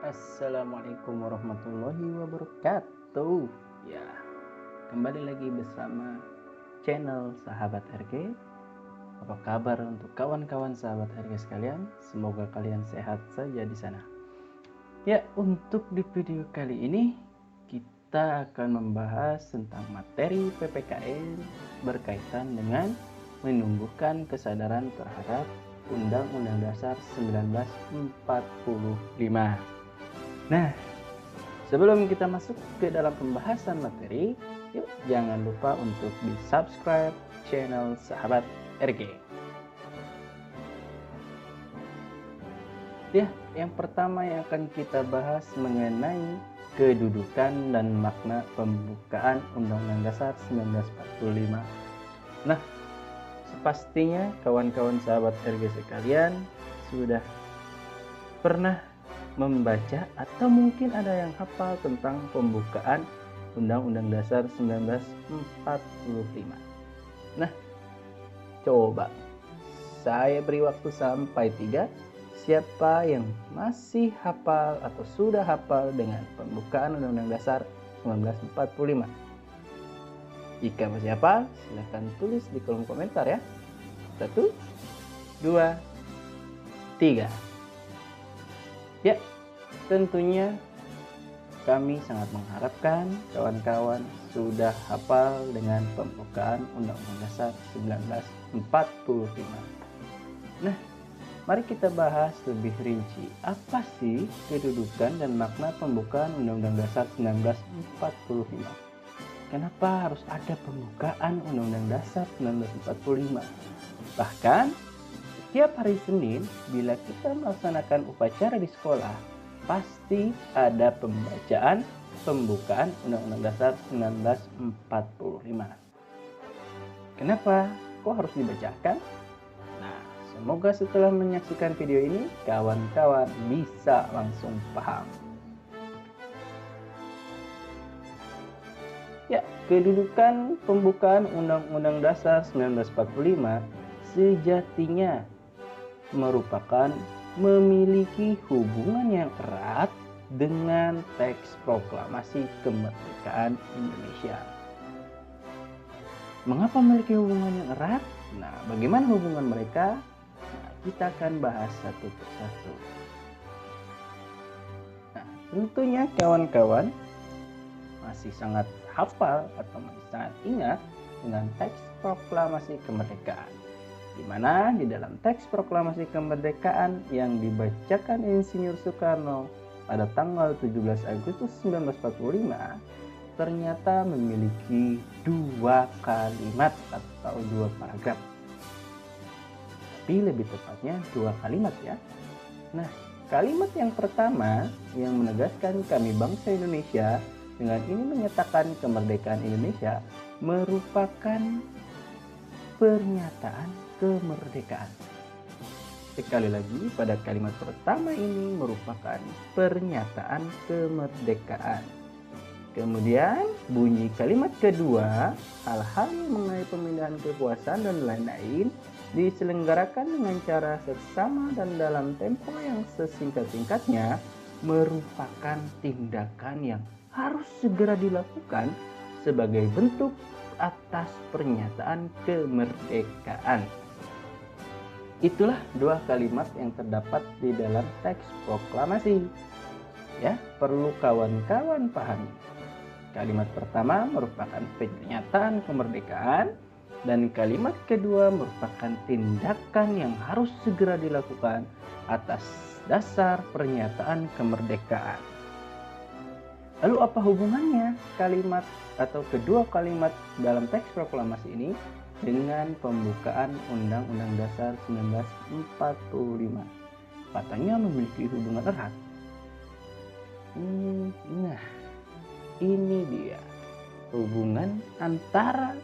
Assalamualaikum warahmatullahi wabarakatuh. Ya, kembali lagi bersama channel Sahabat RG. Apa kabar untuk kawan-kawan sahabat RG sekalian? Semoga kalian sehat saja di sana. Ya, untuk di video kali ini kita akan membahas tentang materi PPKN berkaitan dengan menumbuhkan kesadaran terhadap Undang-Undang Dasar 1945. Nah, sebelum kita masuk ke dalam pembahasan materi, yuk jangan lupa untuk di-subscribe channel Sahabat RG. Ya, yang pertama yang akan kita bahas mengenai kedudukan dan makna pembukaan Undang-Undang Dasar 1945. Nah, sepastinya kawan-kawan sahabat RG sekalian sudah pernah membaca atau mungkin ada yang hafal tentang pembukaan Undang-Undang Dasar 1945. Nah, coba saya beri waktu sampai 3. Siapa yang masih hafal atau sudah hafal dengan pembukaan Undang-Undang Dasar 1945? Jika masih hafal, silahkan tulis di kolom komentar ya. 1, 2, 3. Ya, tentunya kami sangat mengharapkan kawan-kawan sudah hafal dengan pembukaan Undang-Undang Dasar 1945. Nah, mari kita bahas lebih rinci. Apa sih kedudukan dan makna pembukaan Undang-Undang Dasar 1945? Kenapa harus ada pembukaan Undang-Undang Dasar 1945? Bahkan setiap hari Senin, bila kita melaksanakan upacara di sekolah, pasti ada pembacaan pembukaan Undang-Undang Dasar 1945. Kenapa? Kok harus dibacakan? Nah, semoga setelah menyaksikan video ini, kawan-kawan bisa langsung paham. Ya, kedudukan pembukaan Undang-Undang Dasar 1945 sejatinya merupakan memiliki hubungan yang erat dengan teks proklamasi kemerdekaan Indonesia. Mengapa memiliki hubungan yang erat? Nah, bagaimana hubungan mereka? Nah, kita akan bahas satu persatu. Nah, tentunya kawan-kawan masih sangat hafal atau masih sangat ingat dengan teks proklamasi kemerdekaan, di mana di dalam teks proklamasi kemerdekaan yang dibacakan Insinyur Soekarno pada tanggal 17 Agustus 1945 ternyata memiliki 2 kalimat atau 2 paragraf. Tapi lebih tepatnya 2 kalimat ya. Nah, kalimat yang pertama yang menegaskan kami bangsa Indonesia dengan ini menyatakan kemerdekaan Indonesia merupakan pernyataan kemerdekaan. Sekali lagi, pada kalimat pertama ini merupakan pernyataan kemerdekaan. Kemudian bunyi kalimat kedua, hal-hal yang mengenai pemindahan kekuasaan dan lain-lain diselenggarakan dengan cara seksama dan dalam tempo yang sesingkat-singkatnya merupakan tindakan yang harus segera dilakukan sebagai bentuk atas pernyataan kemerdekaan. Itulah 2 kalimat yang terdapat di dalam teks proklamasi. Ya, perlu kawan-kawan pahami. Kalimat pertama merupakan pernyataan kemerdekaan dan kalimat kedua merupakan tindakan yang harus segera dilakukan atas dasar pernyataan kemerdekaan. Lalu apa hubungannya kalimat atau kedua kalimat dalam teks proklamasi ini dengan pembukaan Undang-Undang Dasar 1945? Katanya memiliki hubungan erat. Nah, ini dia hubungan antara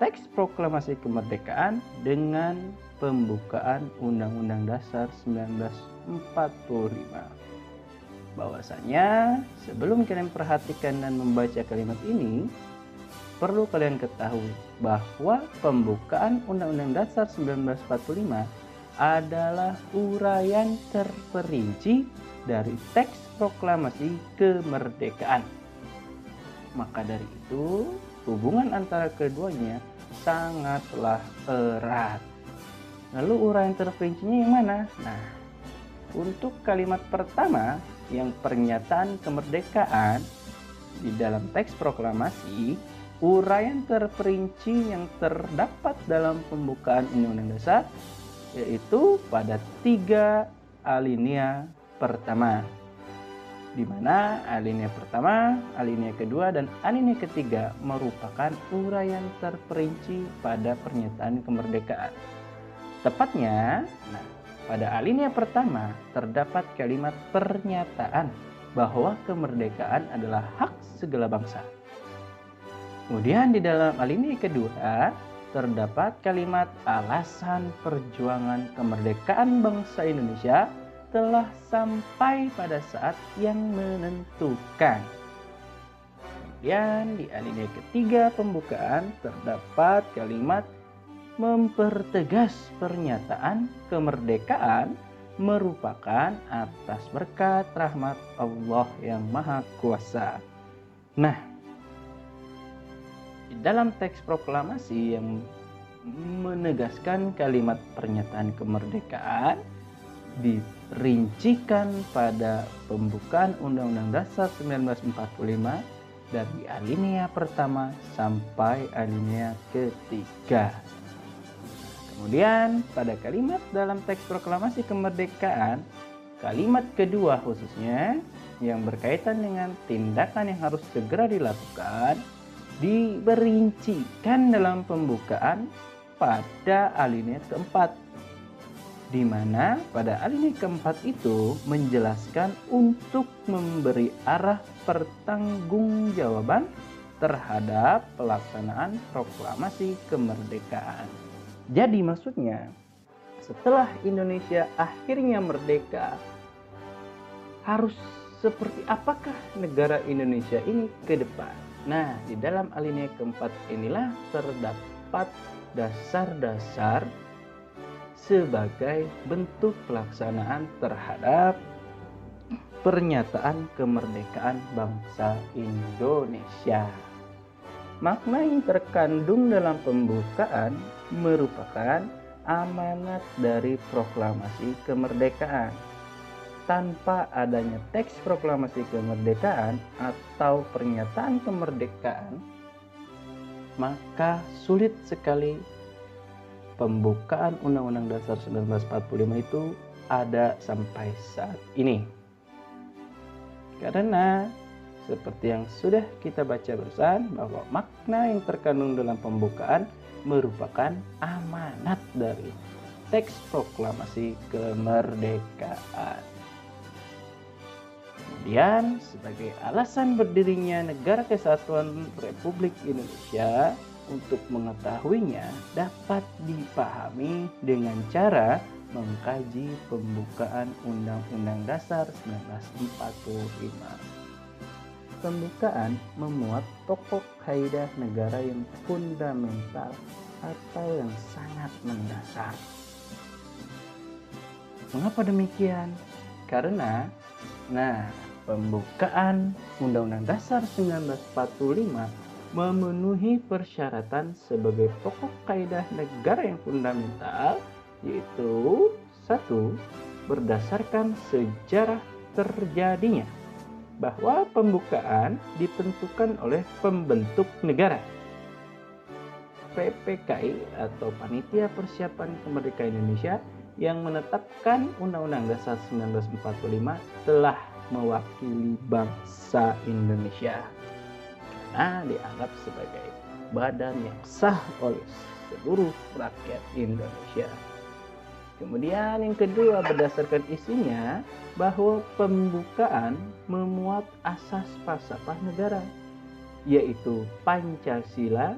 teks proklamasi kemerdekaan dengan pembukaan Undang-Undang Dasar 1945. Bahwasanya sebelum kalian perhatikan dan membaca kalimat ini, perlu kalian ketahui bahwa pembukaan Undang-Undang Dasar 1945 adalah uraian terperinci dari teks proklamasi kemerdekaan. Maka dari itu, hubungan antara keduanya sangatlah erat. Lalu uraian terperincinya yang mana? Nah, untuk kalimat pertama yang pernyataan kemerdekaan di dalam teks proklamasi, uraian terperinci yang terdapat dalam pembukaan Undang-Undang Dasar yaitu pada 3 alinea pertama, di mana alinea pertama, alinea kedua, dan alinea ketiga merupakan uraian terperinci pada pernyataan kemerdekaan. Tepatnya, pada alinea pertama terdapat kalimat pernyataan bahwa kemerdekaan adalah hak segala bangsa. Kemudian di dalam alinea kedua terdapat kalimat alasan perjuangan kemerdekaan bangsa Indonesia telah sampai pada saat yang menentukan. Kemudian di alinea ketiga pembukaan terdapat kalimat mempertegas pernyataan kemerdekaan merupakan atas berkat rahmat Allah yang Maha Kuasa. Nah, di dalam teks proklamasi yang menegaskan kalimat pernyataan kemerdekaan dirincikan pada pembukaan Undang-Undang Dasar 1945 dari alinea pertama sampai alinea ketiga. Kemudian pada kalimat dalam teks proklamasi kemerdekaan, kalimat kedua khususnya yang berkaitan dengan tindakan yang harus segera dilakukan diperincikan dalam pembukaan pada alinea keempat, di mana pada alinea keempat itu menjelaskan untuk memberi arah pertanggungjawaban terhadap pelaksanaan proklamasi kemerdekaan. Jadi maksudnya, setelah Indonesia akhirnya merdeka, harus seperti apakah negara Indonesia ini ke depan? Nah, di dalam alinea keempat inilah terdapat dasar-dasar sebagai bentuk pelaksanaan terhadap pernyataan kemerdekaan bangsa Indonesia. Makna yang terkandung dalam pembukaan merupakan amanat dari proklamasi kemerdekaan. Tanpa adanya teks proklamasi kemerdekaan atau pernyataan kemerdekaan, maka sulit sekali pembukaan Undang-Undang Dasar 1945 itu ada sampai saat ini. Karena seperti yang sudah kita baca bersama bahwa makna yang terkandung dalam pembukaan merupakan amanat dari teks proklamasi kemerdekaan. Kemudian sebagai alasan berdirinya Negara Kesatuan Republik Indonesia, untuk mengetahuinya dapat dipahami dengan cara mengkaji pembukaan Undang-Undang Dasar 1945. Pembukaan memuat pokok kaidah negara yang fundamental atau yang sangat mendasar. Mengapa demikian? Karena pembukaan Undang-Undang Dasar 1945 memenuhi persyaratan sebagai pokok kaidah negara yang fundamental, yaitu 1. Berdasarkan sejarah terjadinya, bahwa pembukaan ditentukan oleh pembentuk negara. PPKI atau Panitia Persiapan Kemerdekaan Indonesia yang menetapkan Undang-Undang Dasar 1945 telah mewakili bangsa Indonesia karena dianggap sebagai badan yang sah oleh seluruh rakyat Indonesia. Kemudian yang kedua, berdasarkan isinya bahwa pembukaan memuat asas falsafah negara, yaitu Pancasila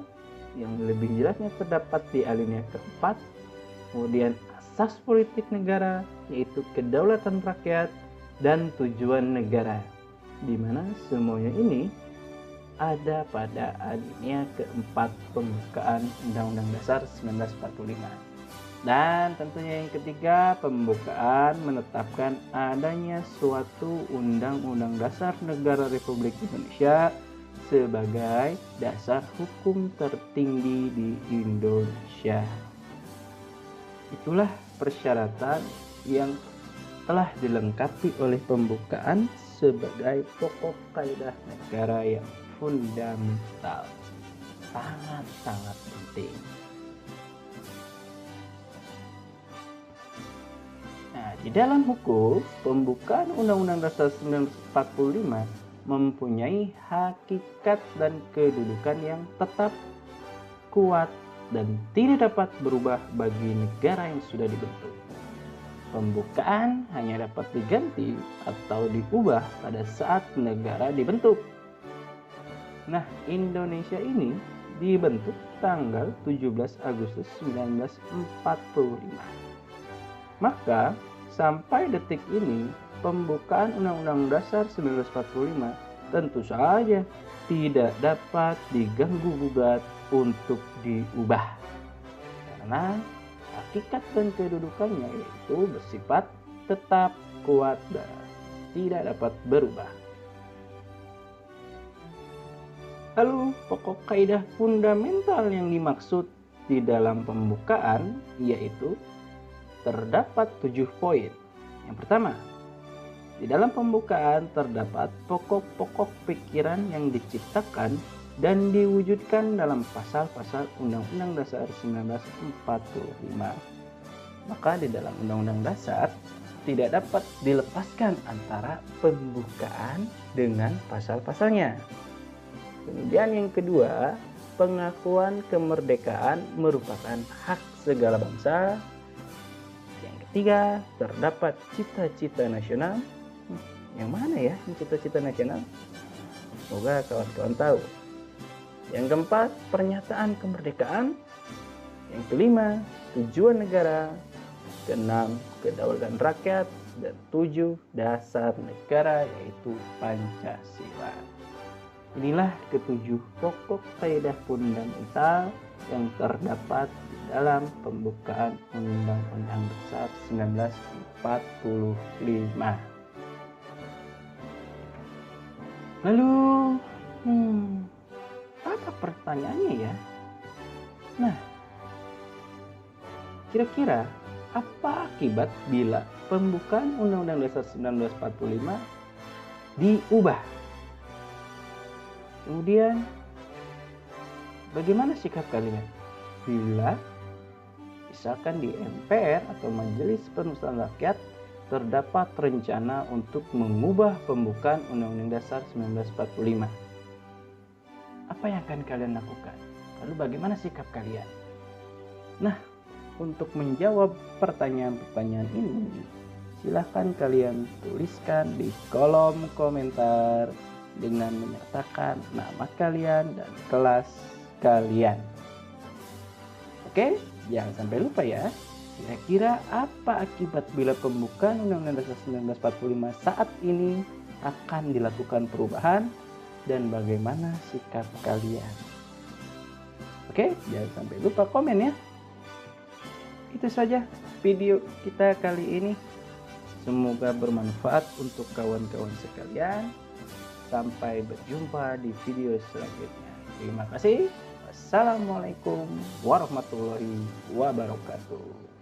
yang lebih jelasnya terdapat di alinea keempat. Kemudian asas politik negara, yaitu kedaulatan rakyat dan tujuan negara, di mana semuanya ini ada pada alinea keempat pembukaan Undang-Undang Dasar 1945. Dan tentunya yang ketiga, pembukaan menetapkan adanya suatu Undang-Undang Dasar Negara Republik Indonesia sebagai dasar hukum tertinggi di Indonesia. Itulah persyaratan yang telah dilengkapi oleh pembukaan sebagai pokok kaidah negara yang fundamental. Sangat-sangat penting. Nah, di dalam hukum, pembukaan Undang-Undang Dasar 1945 mempunyai hakikat dan kedudukan yang tetap, kuat, dan tidak dapat berubah bagi negara yang sudah dibentuk. Pembukaan hanya dapat diganti atau diubah pada saat negara dibentuk. Nah, Indonesia ini dibentuk tanggal 17 Agustus 1945. Maka, sampai detik ini, pembukaan Undang-Undang Dasar 1945 tentu saja tidak dapat diganggu-gugat untuk diubah. Karena hakikat dan kedudukannya yaitu bersifat tetap, kuat, dan tidak dapat berubah. Lalu pokok kaidah fundamental yang dimaksud di dalam pembukaan yaitu terdapat 7 poin. Yang pertama, di dalam pembukaan terdapat pokok-pokok pikiran yang diciptakan dan diwujudkan dalam pasal-pasal Undang-Undang Dasar 1945. Maka di dalam Undang-Undang Dasar tidak dapat dilepaskan antara pembukaan dengan pasal-pasalnya. Kemudian yang kedua, pengakuan kemerdekaan merupakan hak segala bangsa. Yang ketiga, terdapat cita-cita nasional. Yang mana ya cita-cita nasional? Semoga kawan-kawan tahu. Yang keempat, pernyataan kemerdekaan. Yang kelima, tujuan negara. Keenam, kedaulatan rakyat. Dan 7, dasar negara yaitu Pancasila. Inilah ketujuh pokok kaidah fundamental yang terdapat di dalam pembukaan Undang-Undang Dasar 1945. Lalu, apa pertanyaannya ya? Nah, kira-kira apa akibat bila pembukaan Undang-Undang Dasar 1945 diubah? Kemudian, bagaimana sikap kalian bila misalkan di MPR atau Majelis Permusyawaratan Rakyat terdapat rencana untuk mengubah pembukaan Undang-Undang Dasar 1945? Apa yang akan kalian lakukan? Lalu bagaimana sikap kalian? Nah, untuk menjawab pertanyaan-pertanyaan ini, silahkan kalian tuliskan di kolom komentar dengan menyertakan nama kalian dan kelas kalian. Oke, jangan sampai lupa ya. Kira-kira apa akibat bila pembukaan Undang-Undang Dasar 1945 saat ini akan dilakukan perubahan dan bagaimana sikap kalian? Oke, jangan sampai lupa komen ya. Itu saja video kita kali ini. Semoga bermanfaat untuk kawan-kawan sekalian. Sampai berjumpa di video selanjutnya. Terima kasih. Wassalamualaikum warahmatullahi wabarakatuh.